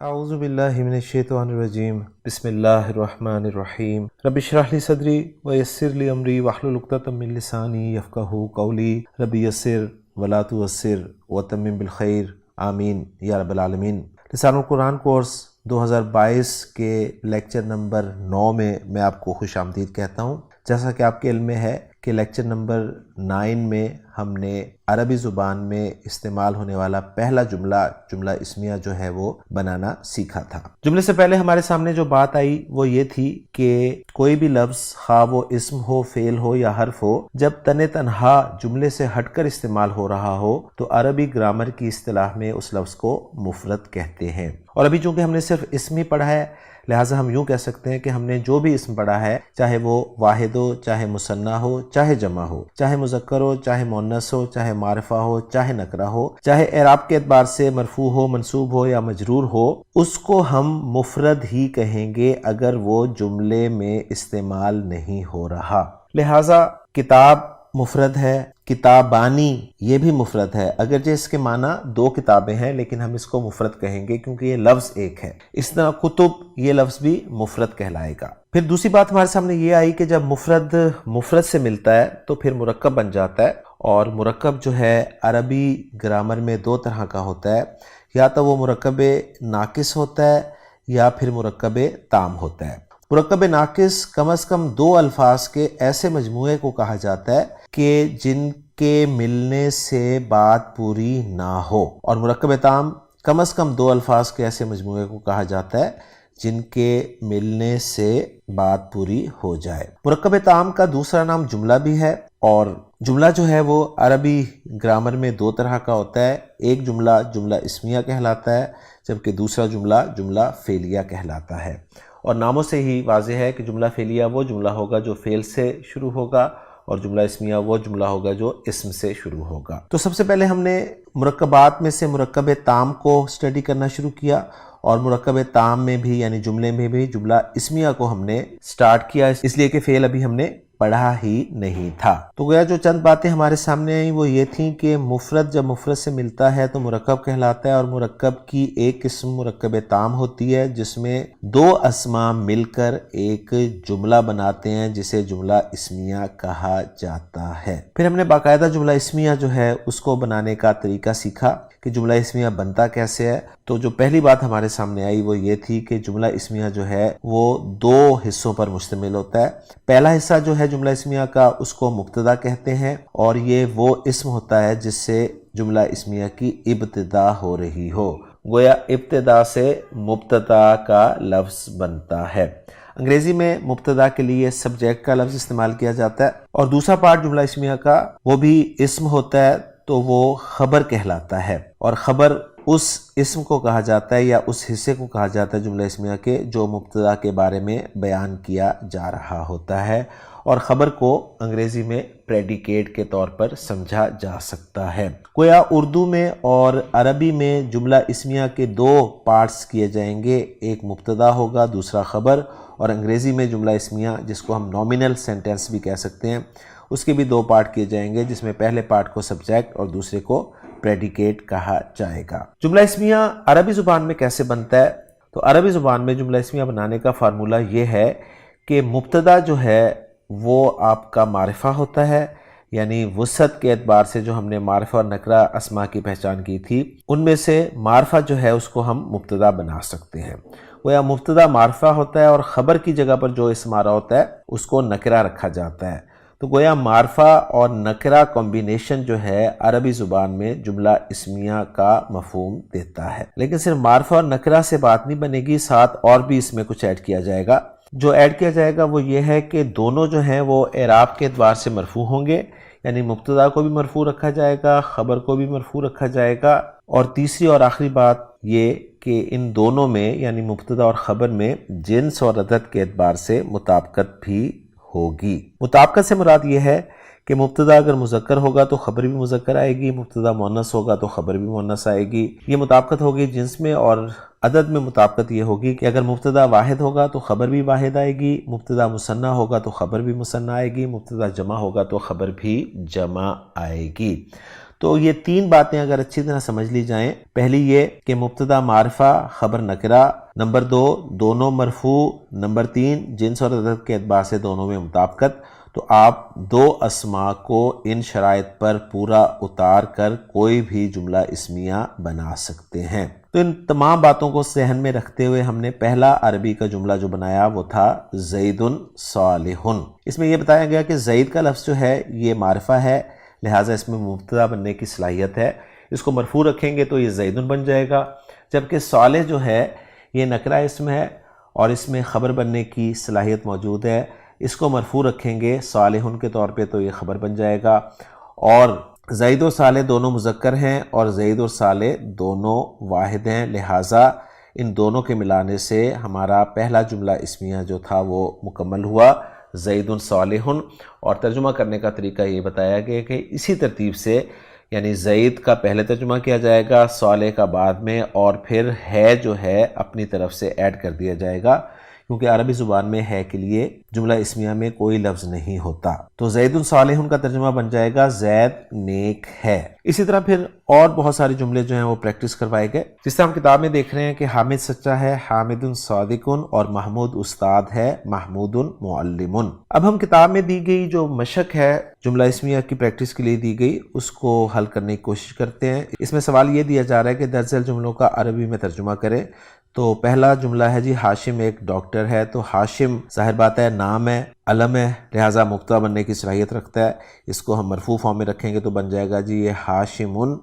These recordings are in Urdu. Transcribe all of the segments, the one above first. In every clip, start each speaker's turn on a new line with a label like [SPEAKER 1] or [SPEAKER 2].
[SPEAKER 1] اعوذ باللہ من الشیطان الرجیم بسم اللہ الرحمن الرحیم رب اشرح لی صدری ویسر لی امری واحلل عقدۃ من لسانی یفقہوا قولی رب یسر ولا تعسر وتمم بالخیر آمین یا رب العالمین۔ لسان القرآن کورس 2022 کے لیکچر نمبر 9 میں آپ کو خوش آمدید کہتا ہوں۔ جیسا کہ آپ کے علم میں ہے کہ لیکچر نمبر 9 میں ہم نے عربی زبان میں استعمال ہونے والا پہلا جملہ اسمیہ جو ہے وہ بنانا سیکھا تھا۔ جملے سے پہلے ہمارے سامنے جو بات آئی وہ یہ تھی کہ کوئی بھی لفظ خواہ وہ اسم ہو، فعل ہو یا حرف ہو، جب تنہا جملے سے ہٹ کر استعمال ہو رہا ہو تو عربی گرامر کی اصطلاح میں اس لفظ کو مفرد کہتے ہیں۔ اور ابھی چونکہ ہم نے صرف اسم ہی پڑھا ہے، لہٰذا ہم یوں کہہ سکتے ہیں کہ ہم نے جو بھی اسم پڑھا ہے، چاہے وہ واحد ہو، چاہے مثنیٰ ہو، چاہے جمع ہو، چاہے مذکر ہو، چاہے مؤنث ہو، چاہے معرفہ ہو، چاہے نکرہ ہو، چاہے اعراب کے اعتبار سے مرفوع ہو، منصوب ہو یا مجرور ہو، اس کو ہم مفرد ہی کہیں گے اگر وہ جملے میں استعمال نہیں ہو رہا۔ لہٰذا کتاب مفرد ہے، کتابانی یہ بھی مفرد ہے، اگرچہ اس کے معنی 2 کتابیں ہیں لیکن ہم اس کو مفرد کہیں گے کیونکہ یہ لفظ ایک ہے۔ اس طرح کتب یہ لفظ بھی مفرد کہلائے گا۔ پھر دوسری بات ہمارے سامنے یہ آئی کہ جب مفرد سے ملتا ہے تو پھر مرکب بن جاتا ہے، اور مرکب جو ہے عربی گرامر میں 2 طرح کا ہوتا ہے، یا تو وہ مرکب ناقص ہوتا ہے یا پھر مرکب تام ہوتا ہے۔ مرکب ناقص کم از کم 2 الفاظ کے ایسے مجموعے کو کہا جاتا ہے کہ جن کے ملنے سے بات پوری نہ ہو، اور مرکب تام کم از کم 2 الفاظ کے ایسے مجموعے کو کہا جاتا ہے جن کے ملنے سے بات پوری ہو جائے۔ مرکب تام کا دوسرا نام جملہ بھی ہے، اور جملہ جو ہے وہ عربی گرامر میں 2 طرح کا ہوتا ہے۔ ایک جملہ اسمیہ کہلاتا ہے، جبکہ دوسرا جملہ فعلیہ کہلاتا ہے۔ اور ناموں سے ہی واضح ہے کہ جملہ فعلیہ وہ جملہ ہوگا جو فعل سے شروع ہوگا، اور جملہ اسمیہ وہ جملہ ہوگا جو اسم سے شروع ہوگا۔ تو سب سے پہلے ہم نے مرکبات میں سے مرکب تام کو اسٹڈی کرنا شروع کیا، اور مرکب تام میں بھی یعنی جملے میں بھی جملہ اسمیہ کو ہم نے سٹارٹ کیا، اس لیے کہ فعل ابھی ہم نے پڑھا ہی نہیں تھا۔ تو گویا جو چند باتیں ہمارے سامنے آئیں وہ یہ تھیں کہ مفرد جب مفرد سے ملتا ہے تو مرکب کہلاتا ہے، اور مرکب کی ایک قسم مرکب تام ہوتی ہے جس میں 2 اسماء مل کر ایک جملہ بناتے ہیں جسے جملہ اسمیہ کہا جاتا ہے۔ پھر ہم نے باقاعدہ جملہ اسمیہ جو ہے اس کو بنانے کا طریقہ سیکھا کہ جملہ اسمیہ بنتا کیسے ہے۔ تو جو پہلی بات ہمارے سامنے آئی وہ یہ تھی کہ جملہ اسمیہ جو ہے وہ 2 حصوں پر مشتمل ہوتا ہے۔ پہلا حصہ جو ہے جملہ اسمیہ کا اس کو مبتدا کہتے ہیں، اور یہ وہ اسم ہوتا ہے جس سے جملہ اسمیہ کی ابتدا ہو رہی ہو، گویا ابتدا سے مبتدا کا لفظ بنتا ہے۔ انگریزی میں مبتدا کے لیے سبجیکٹ کا لفظ استعمال کیا جاتا ہے، اور دوسرا پارٹ جملہ اسمیہ کا وہ بھی اسم ہوتا ہے تو وہ خبر کہلاتا ہے، اور خبر اس اسم کو کہا جاتا ہے یا اس حصے کو کہا جاتا ہے جملہ اسمیہ کے جو مبتدا کے بارے میں بیان کیا جا رہا ہوتا ہے، اور خبر کو انگریزی میں پریڈیکیٹ کے طور پر سمجھا جا سکتا ہے۔ گویا اردو میں اور عربی میں جملہ اسمیہ کے 2 پارٹس کیے جائیں گے، ایک مبتدا ہوگا دوسرا خبر، اور انگریزی میں جملہ اسمیہ جس کو ہم نومینل سینٹینس بھی کہہ سکتے ہیں اس کے بھی 2 پارٹ کیے جائیں گے، جس میں پہلے پارٹ کو سبجیکٹ اور دوسرے کو پریڈیکیٹ کہا جائے گا۔ جملہ اسمیہ عربی زبان میں کیسے بنتا ہے؟ تو عربی زبان میں جملہ اسمیہ بنانے کا فارمولہ یہ ہے کہ مبتدا جو ہے وہ آپ کا معرفہ ہوتا ہے، یعنی وسعت کے اعتبار سے جو ہم نے معرفہ اور نکرہ اسماء کی پہچان کی تھی ان میں سے معرفہ جو ہے اس کو ہم مبتدا بنا سکتے ہیں۔ گویا مبتدا معرفہ ہوتا ہے، اور خبر کی جگہ پر جو اسم آ رہا ہوتا ہے اس کو نکرہ رکھا جاتا ہے۔ تو گویا معرفہ اور نکرہ کمبینیشن جو ہے عربی زبان میں جملہ اسمیہ کا مفہوم دیتا ہے۔ لیکن صرف معرفہ اور نکرہ سے بات نہیں بنے گی، ساتھ اور بھی اس میں کچھ ایڈ کیا جائے گا۔ جو ایڈ کیا جائے گا وہ یہ ہے کہ دونوں جو ہیں وہ اعراب کے اعتبار سے مرفوع ہوں گے، یعنی مبتدا کو بھی مرفوع رکھا جائے گا، خبر کو بھی مرفوع رکھا جائے گا، اور تیسری اور آخری بات یہ کہ ان دونوں میں یعنی مبتدا اور خبر میں جنس اور عدد کے اعتبار سے مطابقت بھی ہوگی۔ مطابقت سے مراد یہ ہے کہ مبتدا اگر مذکر ہوگا تو خبر بھی مذکر آئے گی، مبتدا مؤنث ہوگا تو خبر بھی مؤنث آئے گی۔ یہ مطابقت ہوگی جنس میں، اور عدد میں مطابقت یہ ہوگی کہ اگر مبتدا واحد ہوگا تو خبر بھی واحد آئے گی، مبتدا مثنیٰ ہوگا تو خبر بھی مثنیٰ آئے گی، مبتدا جمع ہوگا تو خبر بھی جمع آئے گی۔ تو یہ تین باتیں اگر اچھی طرح سمجھ لی جائیں، پہلی یہ کہ مبتدا معرفہ خبر نکرہ، نمبر 2 دونوں مرفوع، نمبر 3 جنس اور عدد کے اعتبار سے دونوں میں مطابقت، تو آپ دو اسماء کو ان شرائط پر پورا اتار کر کوئی بھی جملہ اسمیہ بنا سکتے ہیں۔ تو ان تمام باتوں کو ذہن میں رکھتے ہوئے ہم نے پہلا عربی کا جملہ جو بنایا وہ تھا زید صالح۔ اس میں یہ بتایا گیا کہ زید کا لفظ جو ہے یہ معرفہ ہے، لہٰذا اس میں مبتدا بننے کی صلاحیت ہے، اس کو مرفوع رکھیں گے تو یہ زید بن جائے گا، جبکہ صالح جو ہے یہ نکرہ اسم ہے اور اس میں خبر بننے کی صلاحیت موجود ہے، اس کو مرفوع رکھیں گے صالح کے طور پہ تو یہ خبر بن جائے گا، اور زید و صالح دونوں مذکر ہیں اور زید و صالح دونوں واحد ہیں، لہٰذا ان دونوں کے ملانے سے ہمارا پہلا جملہ اسمیہ جو تھا وہ مکمل ہوا، زید صالح۔ اور ترجمہ کرنے کا طریقہ یہ بتایا گیا کہ اسی ترتیب سے، یعنی زید کا پہلے ترجمہ کیا جائے گا، صالح کا بعد میں، اور پھر ہے جو ہے اپنی طرف سے ایڈ کر دیا جائے گا، کیونکہ عربی زبان میں ہے کے لیے جملہ اسمیہ میں کوئی لفظ نہیں ہوتا۔ تو زید صالح کا ترجمہ بن جائے گا زید نیک ہے۔ اسی طرح پھر اور بہت سارے جملے جو ہیں وہ پریکٹس کروائے گئے، جس طرح ہم کتاب میں دیکھ رہے ہیں کہ حامد سچا ہے، حامد صادق، اور محمود استاد ہے، محمود معلم۔ اب ہم کتاب میں دی گئی جو مشق ہے جملہ اسمیہ کی پریکٹس کے لیے دی گئی، اس کو حل کرنے کی کوشش کرتے ہیں۔ اس میں سوال یہ دیا جا رہا ہے کہ درج ذیل جملوں کا عربی میں ترجمہ کریں۔ تو پہلا جملہ ہے جی ہاشم ایک ڈاکٹر ہے، تو ہاشم ظاہر بات ہے نام ہے، علم ہے، لہٰذا مبتدا بننے کی صلاحیت رکھتا ہے، اس کو ہم مرفوع فارم میں رکھیں گے تو بن جائے گا جی یہ ہاشمن،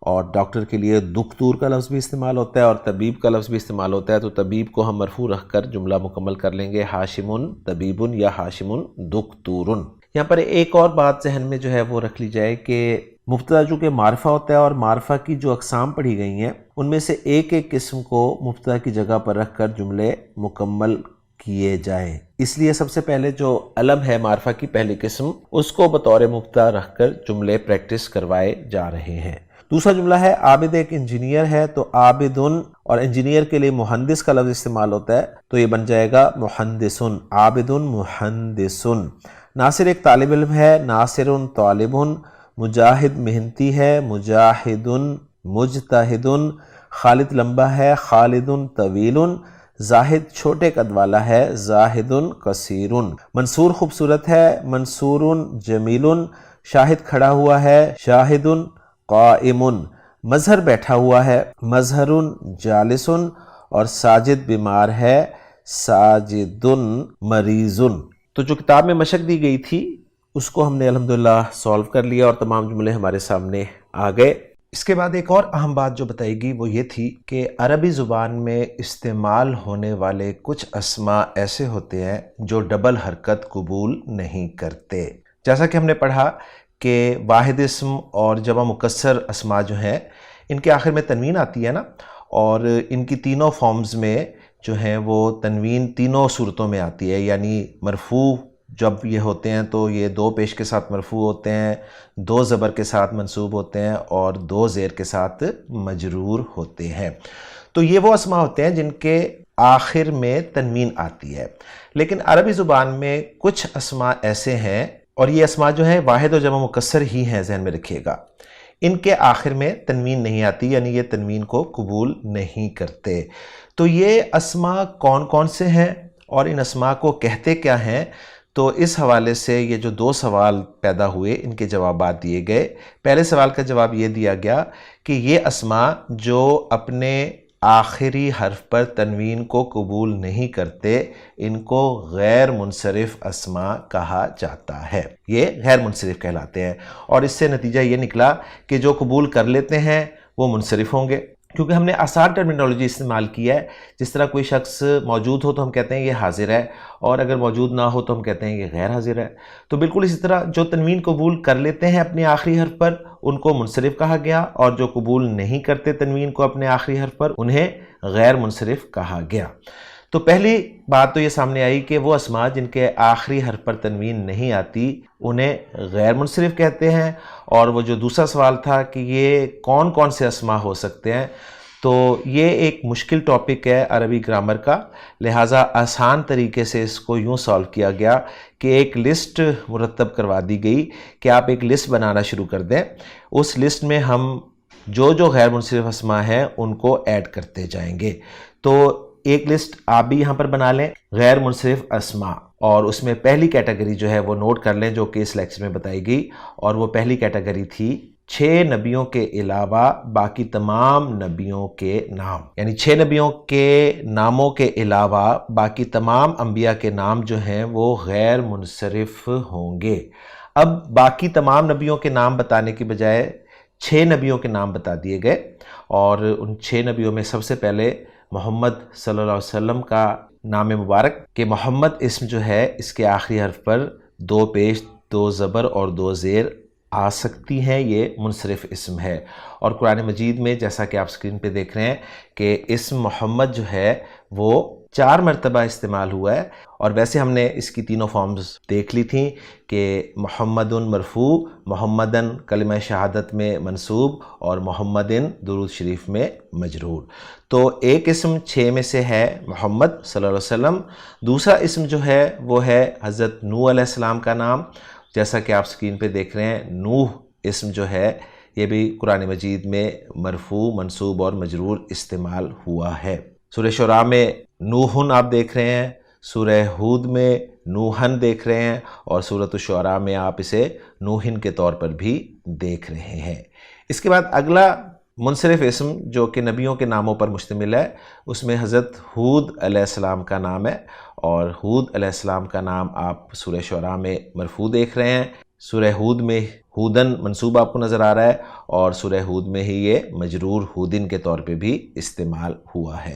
[SPEAKER 1] اور ڈاکٹر کے لیے دکتور کا لفظ بھی استعمال ہوتا ہے اور طبیب کا لفظ بھی استعمال ہوتا ہے، تو طبیب کو ہم مرفوع رکھ کر جملہ مکمل کر لیں گے، ہاشمن طبیبن یا ہاشمن دکتورن۔ یہاں پر ایک اور بات ذہن میں جو ہے وہ رکھ لی جائے کہ مبتدا جو کہ معرفہ ہوتا ہے اور معرفہ کی جو اقسام پڑھی گئی ہیں ان میں سے ایک ایک قسم کو مبتدا کی جگہ پر رکھ کر جملے مکمل کیے جائیں، اس لیے سب سے پہلے جو علم ہے معرفہ کی پہلی قسم، اس کو بطور مبتدا رکھ کر جملے پریکٹس کروائے جا رہے ہیں۔ دوسرا جملہ ہے عابد ایک انجینئر ہے، تو عابدن، اور انجینئر کے لیے مہندس کا لفظ استعمال ہوتا ہے تو یہ بن جائے گا مہندسن، عابدن مہندسن۔ ناصر ایک طالب علم ہے، ناصر طالب۔ مجاہد محنتی ہے، مجاہد مجتہد۔ خالد لمبا ہے، خالد طویل۔ زاہد چھوٹے قد والا ہے، زاہد قصیر۔ منصور خوبصورت ہے، منصور جمیل۔ شاہد کھڑا ہوا ہے، شاہد قائم۔ مظہر بیٹھا ہوا ہے، مظہر جالس۔ اور ساجد بیمار ہے، ساجد مریض۔ تو جو کتاب میں مشق دی گئی تھی اس کو ہم نے الحمدللہ سولو کر لیا اور تمام جملے ہمارے سامنے آ گئے۔ اس کے بعد ایک اور اہم بات جو بتائی گئی وہ یہ تھی کہ عربی زبان میں استعمال ہونے والے کچھ اسماء ایسے ہوتے ہیں جو ڈبل حرکت قبول نہیں کرتے۔ جیسا کہ ہم نے پڑھا کہ واحد اسم اور جمع مکسر اسماء جو ہیں ان کے آخر میں تنوین آتی ہے نا، اور ان کی تینوں فارمز میں جو ہیں وہ تنوین تینوں صورتوں میں آتی ہے، یعنی مرفوع جب یہ ہوتے ہیں تو یہ 2 پیش کے ساتھ مرفوع ہوتے ہیں، 2 زبر کے ساتھ منصوب ہوتے ہیں اور 2 زیر کے ساتھ مجرور ہوتے ہیں۔ تو یہ وہ اسماء ہوتے ہیں جن کے آخر میں تنوین آتی ہے، لیکن عربی زبان میں کچھ اسماء ایسے ہیں، اور یہ اسماء جو ہیں واحد و جمع مکسر ہی ہیں، ذہن میں رکھیے گا، ان کے آخر میں تنوین نہیں آتی، یعنی یہ تنوین کو قبول نہیں کرتے۔ تو یہ اسماء کون کون سے ہیں اور ان اسماء کو کہتے کیا ہیں؟ تو اس حوالے سے یہ جو 2 سوال پیدا ہوئے ان کے جوابات دیے گئے۔ پہلے سوال کا جواب یہ دیا گیا کہ یہ اسماء جو اپنے آخری حرف پر تنوین کو قبول نہیں کرتے ان کو غیر منصرف اسماء کہا جاتا ہے، یہ غیر منصرف کہلاتے ہیں، اور اس سے نتیجہ یہ نکلا کہ جو قبول کر لیتے ہیں وہ منصرف ہوں گے، کیونکہ ہم نے آسان ٹرمینالوجی استعمال کی ہے۔ جس طرح کوئی شخص موجود ہو تو ہم کہتے ہیں یہ حاضر ہے، اور اگر موجود نہ ہو تو ہم کہتے ہیں یہ غیر حاضر ہے۔ تو بالکل اسی طرح جو تنوین قبول کر لیتے ہیں اپنے آخری حرف پر ان کو منصرف کہا گیا، اور جو قبول نہیں کرتے تنوین کو اپنے آخری حرف پر انہیں غیر منصرف کہا گیا۔ تو پہلی بات تو یہ سامنے آئی کہ وہ اسماء جن کے آخری حرف پر تنوین نہیں آتی انہیں غیر منصرف کہتے ہیں، اور وہ جو دوسرا سوال تھا کہ یہ کون کون سے اسماء ہو سکتے ہیں، تو یہ ایک مشکل ٹاپک ہے عربی گرامر کا، لہٰذا آسان طریقے سے اس کو یوں سالو کیا گیا کہ ایک لسٹ مرتب کروا دی گئی کہ آپ ایک لسٹ بنانا شروع کر دیں، اس لسٹ میں ہم جو غیر منصرف اسماء ہیں ان کو ایڈ کرتے جائیں گے۔ تو ایک لسٹ آپ بھی یہاں پر بنا لیں، غیر منصرف اسماء، اور اس میں پہلی کیٹیگری جو ہے وہ نوٹ کر لیں جو کہ اس لیکچر میں بتائی گئی، اور وہ پہلی کیٹیگری تھی 6 نبیوں کے علاوہ باقی تمام نبیوں کے نام، یعنی 6 نبیوں کے ناموں کے علاوہ باقی تمام انبیاء کے نام جو ہیں وہ غیر منصرف ہوں گے۔ اب باقی تمام نبیوں کے نام بتانے کی بجائے 6 نبیوں کے نام بتا دیے گئے، اور ان 6 نبیوں میں سب سے پہلے محمد صلی اللہ علیہ وسلم کا نام مبارک، کہ محمد اسم جو ہے اس کے آخری حرف پر 2 پیش 2 زبر اور 2 زیر آ سکتی ہیں، یہ منصرف اسم ہے۔ اور قرآن مجید میں جیسا کہ آپ سکرین پہ دیکھ رہے ہیں کہ اسم محمد جو ہے وہ 4 مرتبہ استعمال ہوا ہے، اور ویسے ہم نے اس کی تینوں فارمز دیکھ لی تھیں کہ محمدن مرفوع، محمدن کلمہ شہادت میں منصوب، اور محمدن درود شریف میں مجرور۔ تو ایک اسم 6 میں سے ہے محمد صلی اللہ علیہ وسلم، دوسرا اسم جو ہے وہ ہے حضرت نوح علیہ السلام کا نام، جیسا کہ آپ سکرین پہ دیکھ رہے ہیں نوح اسم جو ہے یہ بھی قرآن مجید میں مرفوع، منصوب اور مجرور استعمال ہوا ہے۔ سورہ شعراء میں نوحن آپ دیکھ رہے ہیں، سورہ ہود میں نوحن دیکھ رہے ہیں، اور سورۃ الشعراء میں آپ اسے نوحن کے طور پر بھی دیکھ رہے ہیں۔ اس کے بعد اگلا منصرف اسم جو کہ نبیوں کے ناموں پر مشتمل ہے، اس میں حضرت ہود علیہ السلام کا نام ہے، اور ہود علیہ السلام کا نام آپ سورہ شعراء میں مرفوع دیکھ رہے ہیں، سورہ ہود میں ہودن منصوب آپ کو نظر آ رہا ہے، اور سورہ ہود میں ہی یہ مجرور ہودن کے طور پہ بھی استعمال ہوا ہے۔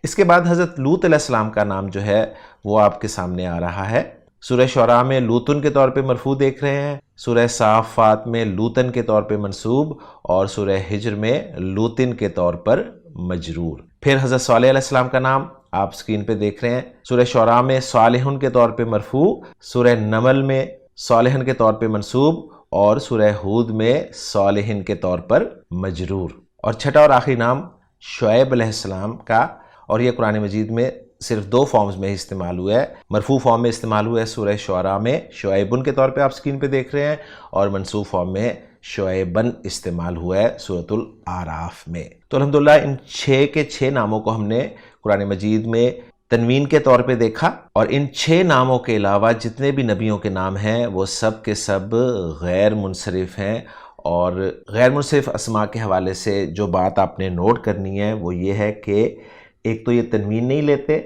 [SPEAKER 1] اس کے بعد حضرت لوط علیہ السلام کا نام جو ہے وہ آپ کے سامنے آ رہا ہے، سورہ شعراء میں لوطن کے طور پہ مرفوع دیکھ رہے ہیں، سورہ صافات میں لوطن کے طور پہ منصوب، اور سورہ حجر میں لوطن کے طور پر مجرور۔ پھر حضرت صالح علیہ السلام کا نام آپ سکرین پہ دیکھ رہے ہیں، سورہ شعراء میں صالحن کے طور پہ مرفوع، سورہ نمل میں صالحن کے طور پہ منصوب، اور سورہ ہود میں صالحن کے طور پر مجرور۔ اور چھٹا اور آخری نام شعیب علیہ السلام کا، اور یہ قرآن مجید میں صرف 2 فارمز میں ہی استعمال ہوا ہے، مرفوع فارم میں استعمال ہوا ہے سورہ شعراء میں شعیبن کے طور پہ آپ سکرین پہ دیکھ رہے ہیں، اور منصوب فارم میں شعیبن استعمال ہوا ہے سورۃ الاعراف میں۔ تو الحمدللہ ان 6 کے 6 ناموں کو ہم نے قرآن مجید میں تنوین کے طور پہ دیکھا، اور ان 6 ناموں کے علاوہ جتنے بھی نبیوں کے نام ہیں وہ سب کے سب غیر منصرف ہیں۔ اور غیر منصرف اسماء کے حوالے سے جو بات آپ نے نوٹ کرنی ہے وہ یہ ہے کہ ایک تو یہ تنوین نہیں لیتے،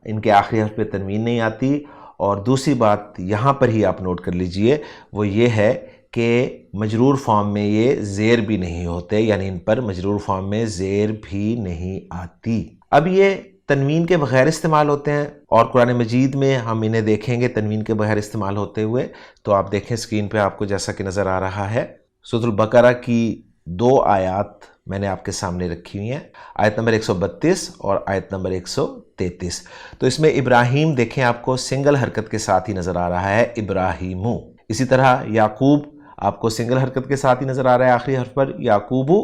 [SPEAKER 1] ان کے آخری حرف پہ تنوین نہیں آتی، اور دوسری بات یہاں پر ہی آپ نوٹ کر لیجئے وہ یہ ہے کہ مجرور فارم میں یہ زیر بھی نہیں ہوتے، یعنی ان پر مجرور فارم میں زیر بھی نہیں آتی۔ اب یہ تنوین کے بغیر استعمال ہوتے ہیں، اور قرآن مجید میں ہم انہیں دیکھیں گے تنوین کے بغیر استعمال ہوتے ہوئے۔ تو آپ دیکھیں سکرین پہ آپ کو جیسا کہ نظر آ رہا ہے، سورۃ البقرہ کی 2 آیات میں نے آپ کے سامنے رکھی ہوئی ہیں، آیت نمبر 132 اور آیت نمبر 133۔ تو اس میں ابراہیم دیکھیں آپ کو سنگل حرکت کے ساتھ ہی نظر آ رہا ہے، ابراہیمو۔ اسی طرح یعقوب آپ کو سنگل حرکت کے ساتھ ہی نظر آ رہا ہے آخری حرف پر، یعقوبو۔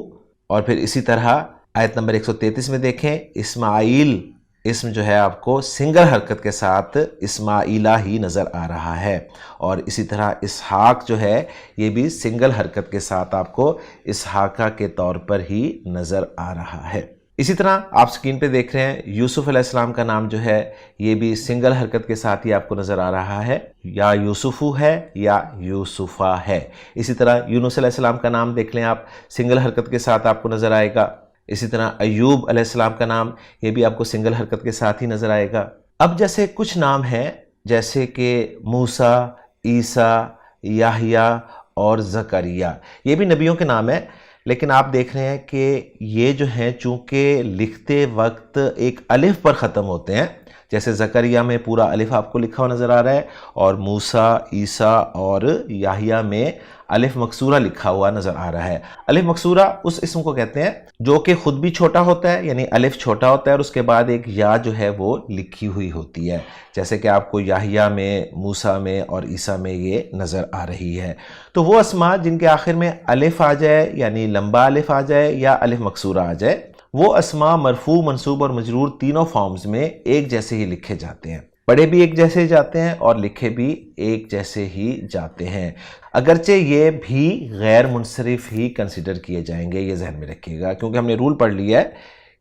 [SPEAKER 1] اور پھر اسی طرح آیت نمبر 133 میں دیکھیں اسماعیل اسم جو ہے آپ کو سنگل حرکت کے ساتھ اسماعیلہ ہی نظر آ رہا ہے، اور اسی طرح اسحاق جو ہے یہ بھی سنگل حرکت کے ساتھ آپ کو اسحاقہ کے طور پر ہی نظر آ رہا ہے۔ اسی طرح آپ سکرین پہ دیکھ رہے ہیں یوسف علیہ السلام کا نام جو ہے یہ بھی سنگل حرکت کے ساتھ ہی آپ کو نظر آ رہا ہے، یا یوسفو ہے یا یوسفہ ہے۔ اسی طرح یونس علیہ السلام کا نام دیکھ لیں آپ، سنگل حرکت کے ساتھ آپ کو نظر آئے گا۔ اسی طرح ایوب علیہ السلام کا نام یہ بھی آپ کو سنگل حرکت کے ساتھ ہی نظر آئے گا۔ اب جیسے کچھ نام ہیں جیسے کہ موسیٰ، عیسیٰ، یحییٰ اور زکریا، یہ بھی نبیوں کے نام ہیں، لیکن آپ دیکھ رہے ہیں کہ یہ جو ہیں چونکہ لکھتے وقت ایک الف پر ختم ہوتے ہیں، جیسے زکریا میں پورا الف آپ کو لکھا ہوا نظر آ رہا ہے، اور موسیٰ، عیسیٰ اور یحییٰ میں الف مکسورہ لکھا ہوا نظر آ رہا ہے۔ الف مکسورہ اس اسم کو کہتے ہیں جو کہ خود بھی چھوٹا ہوتا ہے، یعنی الف چھوٹا ہوتا ہے اور اس کے بعد ایک یا جو ہے وہ لکھی ہوئی ہوتی ہے، جیسے کہ آپ کو یحییٰ میں، موسیٰ میں اور عیسیٰ میں یہ نظر آ رہی ہے۔ تو وہ اسماء جن کے آخر میں الف آ جائے، یعنی لمبا الف آ جائے یا الف مکسورہ آ جائے، وہ اسما مرفوع، منصوب اور مجرور تینوں فارمز میں ایک جیسے ہی لکھے جاتے ہیں، پڑھے بھی ایک جیسے ہی جاتے ہیں اور لکھے بھی ایک جیسے ہی جاتے ہیں، اگرچہ یہ بھی غیر منصرف ہی کنسیڈر کیے جائیں گے، یہ ذہن میں رکھیے گا، کیونکہ ہم نے رول پڑھ لیا ہے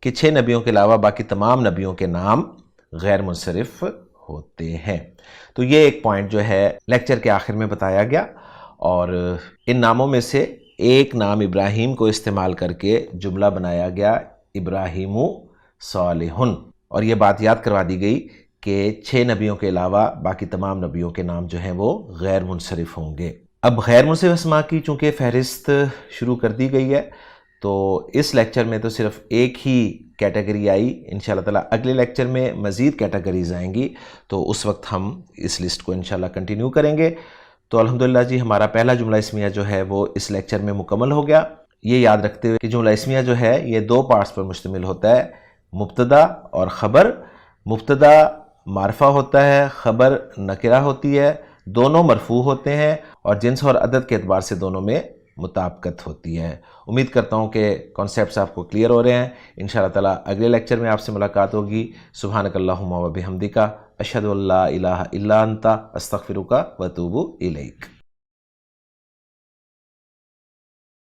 [SPEAKER 1] کہ 6 نبیوں کے علاوہ باقی تمام نبیوں کے نام غیر منصرف ہوتے ہیں۔ تو یہ ایک پوائنٹ جو ہے لیکچر کے آخر میں بتایا گیا، اور ان ناموں میں سے ایک نام ابراہیم کو استعمال کر کے جملہ بنایا گیا ابراہیم صالح، اور یہ بات یاد کروا دی گئی کہ 6 نبیوں کے علاوہ باقی تمام نبیوں کے نام جو ہیں وہ غیر منصرف ہوں گے۔ اب غیر منصرف اسما کی چونکہ فہرست شروع کر دی گئی ہے، تو اس لیکچر میں تو صرف ایک ہی کیٹیگری آئی، انشاءاللہ تعالی اگلے لیکچر میں مزید کیٹیگریز آئیں گی، تو اس وقت ہم اس لسٹ کو انشاءاللہ کنٹینیو کریں گے۔ تو الحمدللہ جی ہمارا پہلا جملہ اسمیہ جو ہے وہ اس لیکچر میں مکمل ہو گیا۔ یہ یاد رکھتے ہوئے کہ جملہ اسمیہ جو ہے یہ 2 پارٹس پر مشتمل ہوتا ہے، مبتدا اور خبر۔ مبتدا معرفہ ہوتا ہے، خبر نکرہ ہوتی ہے، دونوں مرفوع ہوتے ہیں اور جنس اور عدد کے اعتبار سے دونوں میں مطابقت ہوتی ہے۔ امید کرتا ہوں کہ کانسیپٹس آپ کو کلیئر ہو رہے ہیں۔ انشاءاللہ تعالی اگلے لیکچر میں آپ سے ملاقات ہوگی۔ سبحانک اللہم و بحمدک، اشہد ان لا الہ الا انت، استغفرک و اتوب الیک۔